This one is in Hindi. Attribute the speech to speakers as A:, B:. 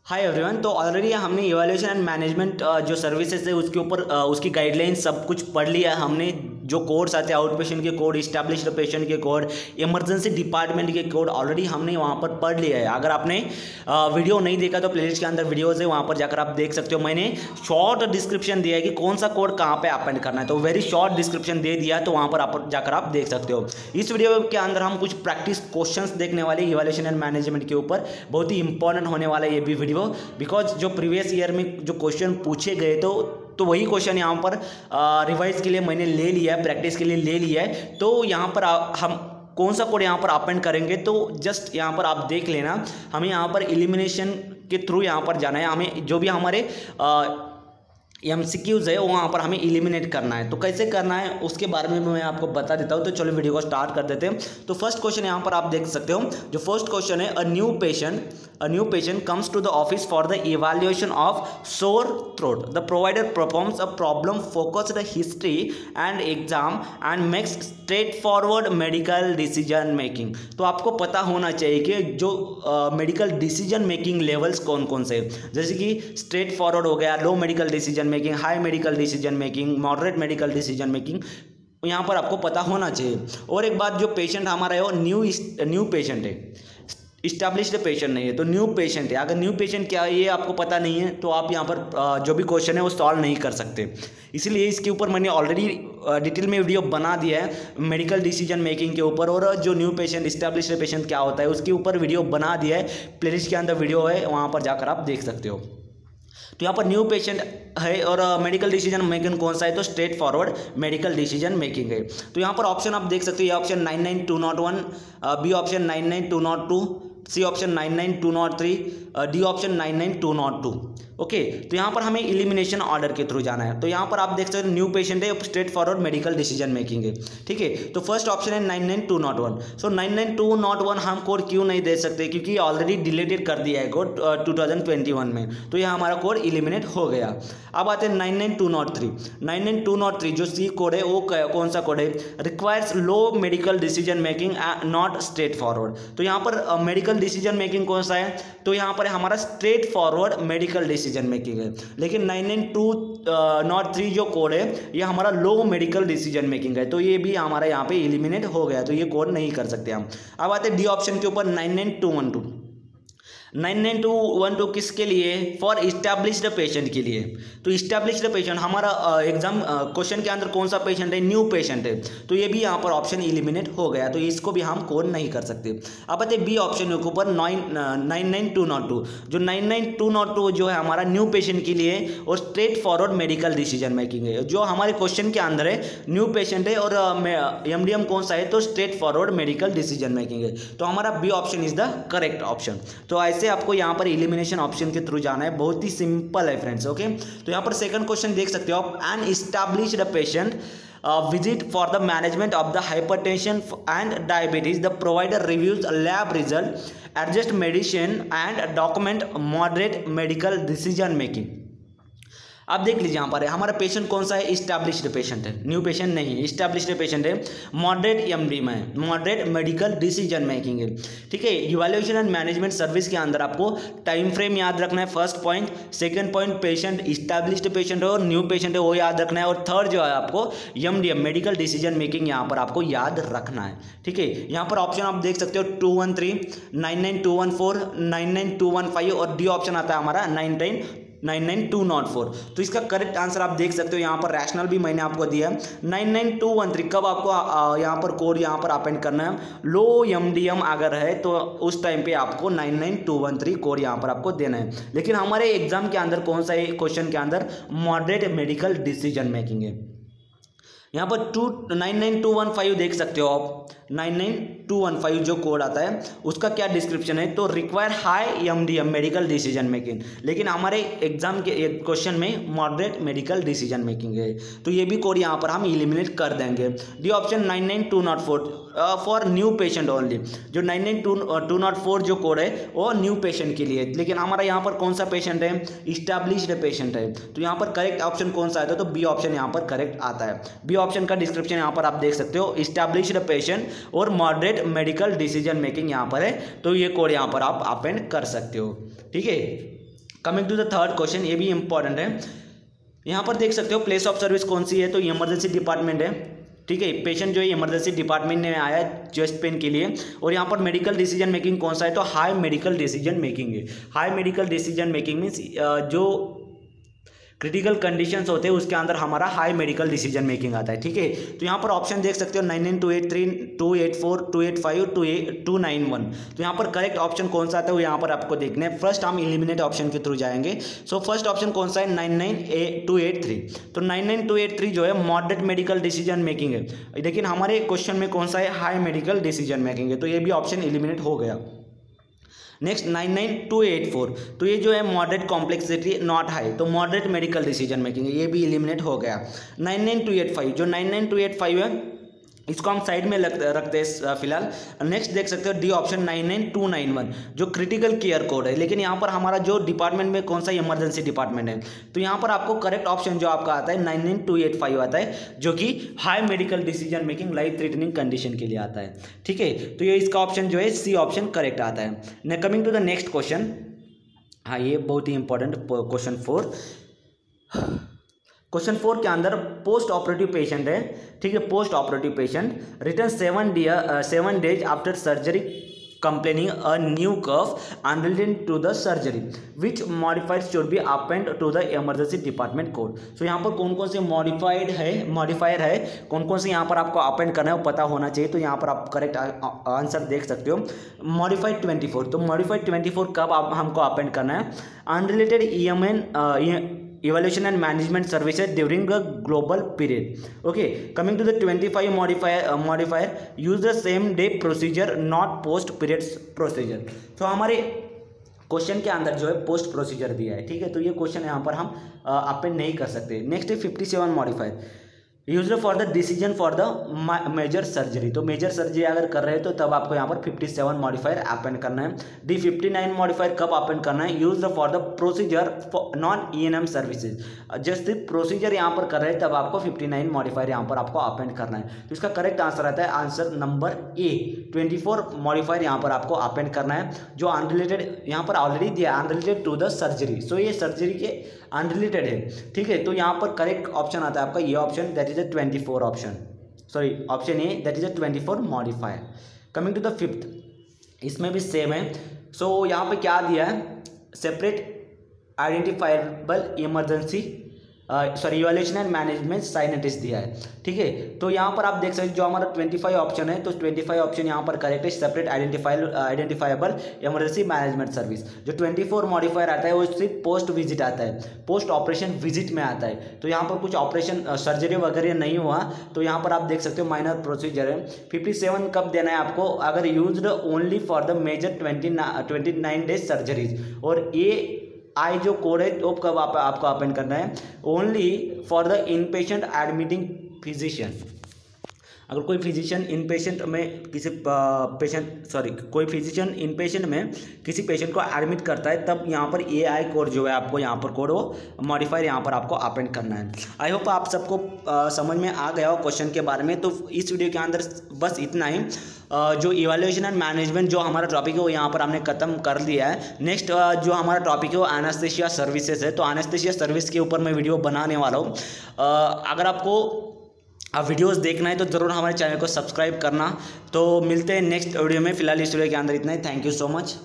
A: Hi everyone. तो ऑलरेडी हमने इवैल्यूएशन एंड मैनेजमेंट जो सर्विसेज है उसके ऊपर उसकी गाइडलाइन सब कुछ पढ़ लिया है हमने। जो कोड्स आते हैं आउट पेशेंट के कोड, इस्टेब्लिश्ड पेशेंट के कोड, इमरजेंसी डिपार्टमेंट के कोड ऑलरेडी हमने वहाँ पर पढ़ लिया है। अगर आपने वीडियो नहीं देखा तो प्लेलिस्ट के अंदर वीडियोज़ है, वहाँ पर जाकर आप देख सकते हो। मैंने शॉर्ट डिस्क्रिप्शन दिया है कि कौन सा कोड कहाँ पे अपेंड करना है, तो वेरी शॉर्ट डिस्क्रिप्शन दे दिया, तो वहाँ पर आप जाकर आप देख सकते हो। इस वीडियो के अंदर हम कुछ प्रैक्टिस क्वेश्चंस देखने वाले इवैल्यूएशन एंड मैनेजमेंट के ऊपर। बहुत ही इंपॉर्टेंट होने वाला है ये भी वीडियो, बिकॉज जो प्रीवियस ईयर में जो क्वेश्चन पूछे गए तो वही क्वेश्चन यहाँ पर रिवाइज के लिए मैंने ले लिया है, प्रैक्टिस के लिए ले लिया है। तो यहाँ पर हम कौन सा कोड यहाँ पर अपेंड करेंगे, तो जस्ट यहाँ पर आप देख लेना। हमें यहाँ पर एलिमिनेशन के थ्रू यहाँ पर जाना है। हमें जो भी हमारे MCQs है वो वहाँ पर हमें एलिमिनेट करना है। तो कैसे करना है उसके बारे में मैं आपको बता देता हूँ। तो चलो वीडियो को स्टार्ट कर देते हैं। तो फर्स्ट क्वेश्चन यहाँ पर आप देख सकते हो। जो फर्स्ट क्वेश्चन है, a new patient comes to the office for the evaluation of sore throat. The provider performs a problem focused history and exam and makes straightforward medical decision making. तो आपको पता होना चाहिए कि जो मेडिकल डिसीजन मेकिंग लेवल्स कौन कौन से, जैसे कि स्ट्रेट फॉरवर्ड हो गया, low medical decision making, high medical decision making, moderate medical decision making, यहाँ पर आपको पता होना चाहिए। और एक बात, जो पेशेंट हमारा है वो न्यू पेशेंट है, इस्टेब्लिश्ड पेशेंट नहीं है, तो न्यू पेशेंट है। अगर न्यू पेशेंट क्या है ये आपको पता नहीं है तो आप यहाँ पर जो भी क्वेश्चन है वो सॉल्व नहीं कर सकते। इसलिए इसके ऊपर मैंने ऑलरेडी डिटेल में वीडियो बना दिया है मेडिकल डिसीजन मेकिंग के ऊपर, और जो न्यू पेशेंट, इस्टेब्लिश्ड पेशेंट क्या होता है उसके ऊपर वीडियो बना दिया है। प्लेलिस्ट के अंदर वीडियो है, वहाँ पर जाकर आप देख सकते हो। तो यहाँ पर न्यू पेशेंट है और मेडिकल डिसीजन मेकिंग कौन सा है, तो straightforward medical decision making है। तो यहाँ पर ऑप्शन आप देख सकते हो, ये option 99201, B option 99202, C option 99203, D option 99202। Okay, तो यहाँ पर हमें एलिमिनेशन ऑर्डर के थ्रू जाना है। तो यहाँ पर आप देख सकते हो न्यू पेशेंट है, straight forward medical decision making है। ठीक है, तो फर्स्ट ऑप्शन है 99201। सो 99201 हम कोड क्यों नहीं दे सकते, क्योंकि ऑलरेडी डिलीटेड कर दिया है कोड 2021 में, तो यह हमारा कोड एलिमिनेट हो गया। अब आते हैं 99203। 99203 जो सी कोड है वो कौन सा कोड है, requires low medical decision making not straight forward. तो यहाँ पर मेडिकल डिसीजन मेकिंग कौन सा है, तो यहाँ पर हमारा straight forward medical decision making है। लेकिन 99203 जो कोड है ये हमारा लो मेडिकल डिसीजन मेकिंग है, तो ये भी हमारा यहाँ पे एलिमिनेट हो गया, तो ये कोड नहीं कर सकते हम। अब आते हैं डी ऑप्शन के ऊपर 99212। 99212 किसके लिए, फॉर इस्टेब्लिश्ड पेशेंट के लिए। तो इस्टेब्लिश्ड पेशेंट हमारा एग्जाम क्वेश्चन के अंदर कौन सा पेशेंट है, न्यू पेशेंट है, तो ये भी यहाँ पर ऑप्शन एलिमिनेट हो गया, तो इसको भी हम कोड नहीं कर सकते। अब आते बी ऑप्शन के ऊपर 99202। जो 99202 जो है हमारा न्यू पेशेंट के लिए और straight forward medical decision making है। जो हमारे क्वेश्चन के अंदर है न्यू पेशेंट है और MDM कौन सा है, तो straightforward medical decision making है, तो हमारा B option is the correct option. तो ऐसे आपको यहाँ पर एलिमिनेशन ऑप्शन के थ्रू जाना है, बहुत ही सिंपल है फ्रेंड्स। ओके, तो यहाँ पर सेकंड क्वेश्चन देख सकते हो आप, an established patient visit for the management of the hypertension and diabetes, the provider reviews lab result, adjust medicine and document moderate medical decision making। अब देख लीजिए यहाँ पर है हमारा पेशेंट कौन सा है, इस्टेब्लिश्ड पेशेंट है, न्यू पेशेंट नहीं, इस्टेब्लिश्ड पेशेंट है, मॉडरेट MD में है, मॉडरेट मेडिकल डिसीजन मेकिंग है। ठीक है, इवैल्यूएशन एंड मैनेजमेंट सर्विस के अंदर आपको टाइम फ्रेम याद रखना है, first point. Second point, patient established patient है और न्यू पेशेंट है वो याद रखना है। और थर्ड जो है आपको MDM मेडिकल डिसीजन मेकिंग यहाँ पर आपको याद रखना है। ठीक है, यहाँ पर ऑप्शन आप देख सकते हो 213, 99214, 99215 और डी ऑप्शन आता है हमारा 99204। तो इसका करेक्ट आंसर आप देख सकते हो, यहाँ पर रैशनल भी मैंने आपको दिया है 99213। कब आपको यहाँ पर कोड यहाँ पर अपेंड करना है, लो MDM अगर है तो उस टाइम पे आपको 99213 कोड यहाँ पर आपको देना है। लेकिन हमारे एग्जाम के अंदर कौन सा है, क्वेश्चन के अंदर मॉडरेट मेडिकल डिसीजन मेकिंग है। यहाँ पर 99215 देख सकते हो आप, 99215 जो कोड आता है उसका क्या डिस्क्रिप्शन है, तो require high MDM medical decision making. लेकिन हमारे एग्जाम के क्वेश्चन में मॉडरेट मेडिकल डिसीजन मेकिंग है, तो ये भी कोड यहाँ पर हम एलिमिनेट कर देंगे। D option 99204 for new patient only. जो 99204 जो कोड है वो न्यू पेशेंट के लिए, लेकिन हमारा यहाँ पर कौन सा पेशेंट है, इस्टेब्लिश्ड पेशेंट है, तो यहाँ पर करेक्ट ऑप्शन कौन सा आता है, तो बी ऑप्शन यहाँ पर करेक्ट आता है। बी ऑप्शन का डिस्क्रिप्शन यहाँ पर आप देख सकते हो, इस्टेब्लिश्ड पेशेंट और मॉडरेट मेडिकल डिसीजन मेकिंग यहाँ पर है, तो ये कोड यहाँ पर आप अपेंड कर सकते हो। ठीक है, coming to the third question, ये भी इंपॉर्टेंट है। यहाँ पर देख सकते हो प्लेस ऑफ सर्विस कौन सी है, तो इमरजेंसी डिपार्टमेंट है। ठीक है, पेशेंट जो है इमरजेंसी डिपार्टमेंट में आया है चेस्ट पेन के लिए। और यहाँ पर मेडिकल डिसीजन मेकिंग कौन सा है, तो हाई मेडिकल डिसीजन मेकिंग है। High medical decision making means जो क्रिटिकल कंडीशंस होते हैं उसके अंदर हमारा हाई मेडिकल डिसीजन मेकिंग आता है। ठीक है, तो यहाँ पर ऑप्शन देख सकते हो 99283, 284, 285, 291। तो यहाँ पर करेक्ट ऑप्शन कौन सा आता है वो यहाँ पर आपको देखना है। फर्स्ट हम एलिमिनेट ऑप्शन के थ्रू जाएंगे। सो फर्स्ट ऑप्शन कौन सा है, 99283। तो 99283 जो है मॉडरेट मेडिकल डिसीजन मेकिंग है, लेकिन हमारे क्वेश्चन में कौन सा है, हाई मेडिकल डिसीजन मेकिंग है। तो ये भी ऑप्शन एलिमिनेट हो गया। नेक्स्ट 99284, तो ये जो है मॉडरेट कॉम्प्लेक्सिटी नॉट हाई, तो मॉडरेट मेडिकल डिसीजन मेकिंग है, ये भी एलिमिनेट हो गया। 99285, जो 99285 है इसको हम साइड में रखते हैं फिलहाल। नेक्स्ट देख सकते हो डी ऑप्शन 99291, जो क्रिटिकल केयर कोड है, लेकिन यहाँ पर हमारा जो डिपार्टमेंट में कौन सा इमरजेंसी डिपार्टमेंट है। तो यहाँ पर आपको करेक्ट ऑप्शन जो आपका आता है 99285 आता है, जो कि high medical decision making life threatening condition के लिए आता है। ठीक है, तो ये इसका ऑप्शन जो है सी ऑप्शन करेक्ट आता है। Coming to the next question, हाँ ये बहुत ही इंपॉर्टेंट क्वेश्चन 4। क्वेश्चन 4 के अंदर पोस्ट ऑपरेटिव पेशेंट है। ठीक है, post operative patient return 7 days after surgery complaining a new cough unrelated to the surgery, which modifiers should be append to the emergency department code। so यहाँ पर कौन कौन से मॉडिफायर है, कौन कौन से यहाँ पर आपको अपेंड करना है वो पता होना चाहिए। तो यहाँ पर आप करेक्ट आंसर देख सकते हो, मॉडिफाइड 24। तो मॉडिफाइड 24 कब आप हमको अपेंड करना है, unrelated evaluation and management services during the global period। okay, coming to the 25 modifier use the same day procedure not post periods procedure। तो हमारे क्वेश्चन के अंदर जो है पोस्ट प्रोसीजर दिया है। ठीक है, तो ये क्वेश्चन यहाँ पर हम अपेंड नहीं कर सकते। नेक्स्ट है 57 modifier used for the decision for the major surgery. तो मेजर सर्जरी अगर कर रहे हो तो तब आपको यहाँ पर 57 मॉडिफायर अपेंड करना है। डी 59 मॉडिफायर कब अपेंड करना है, used for the procedure non ENM services. Just procedure यहाँ पर कर रहे हैं तब आपको 59 मॉडिफायर यहाँ पर आपको अपेंड करना है। तो इसका करेक्ट आंसर आता है आंसर नंबर ए, 24 मॉडिफायर यहाँ पर आपको अपेंड करना है, जो अनरिलेटेड यहाँ पर ऑलरेडी दिया अनरिलेटेड टू द सर्जरी। सो ये सर्जरी के अनरिलेटेड है। ठीक है, तो यहाँ पर करेक्ट ऑप्शन आता है आपका ये option, that is 24 option, sorry option A, that is 24 modifier. Coming to the fifth, इसमें भी सेम है। सो यहाँ पे क्या दिया है, separate identifiable emergency evaluation and management साइनेटिस दिया है। ठीक है, तो यहाँ पर आप देख सकते जो हमारा 25 ऑप्शन है, तो 25 ऑप्शन यहाँ पर करेक्ट है, separate identifiable emergency management service. जो 24 मॉडिफायर आता है वो सिर्फ पोस्ट विजिट आता है, पोस्ट ऑपरेशन विजिट में आता है। तो यहाँ पर कुछ ऑपरेशन सर्जरी वगैरह नहीं हुआ, तो यहाँ पर आप देख सकते हो माइनर प्रोसीजर है। 57 कब देना है आपको, अगर used only for the major 29 days surgeries. और ये आई जो कोड है वो कब आपको अपेंड करना है, only for the inpatient admitting physician. अगर कोई फिजिशियन इनपेशेंट में किसी कोई फिजिशियन इनपेशेंट में किसी पेशेंट को एडमिट करता है तब यहाँ पर AI कोड जो है आपको यहाँ पर कोड वो मॉडिफायर यहाँ पर आपको अपेंड करना है। आई होप आप सबको समझ में आ गया हो क्वेश्चन के बारे में। तो इस वीडियो के अंदर बस इतना ही। जो इवैल्यूएशन एंड मैनेजमेंट जो हमारा टॉपिक है वो यहाँ पर हमने खत्म कर लिया है। नेक्स्ट जो हमारा टॉपिक है वो एनेस्थीसिया सर्विसेज है, तो एनेस्थीसिया सर्विस के ऊपर मैं वीडियो बनाने वाला हूँ। अगर आपको वीडियोस देखना है तो ज़रूर हमारे चैनल को सब्सक्राइब करना। तो मिलते हैं नेक्स्ट वीडियो में, फिलहाल इस वीडियो के अंदर इतना ही। Thank you so much.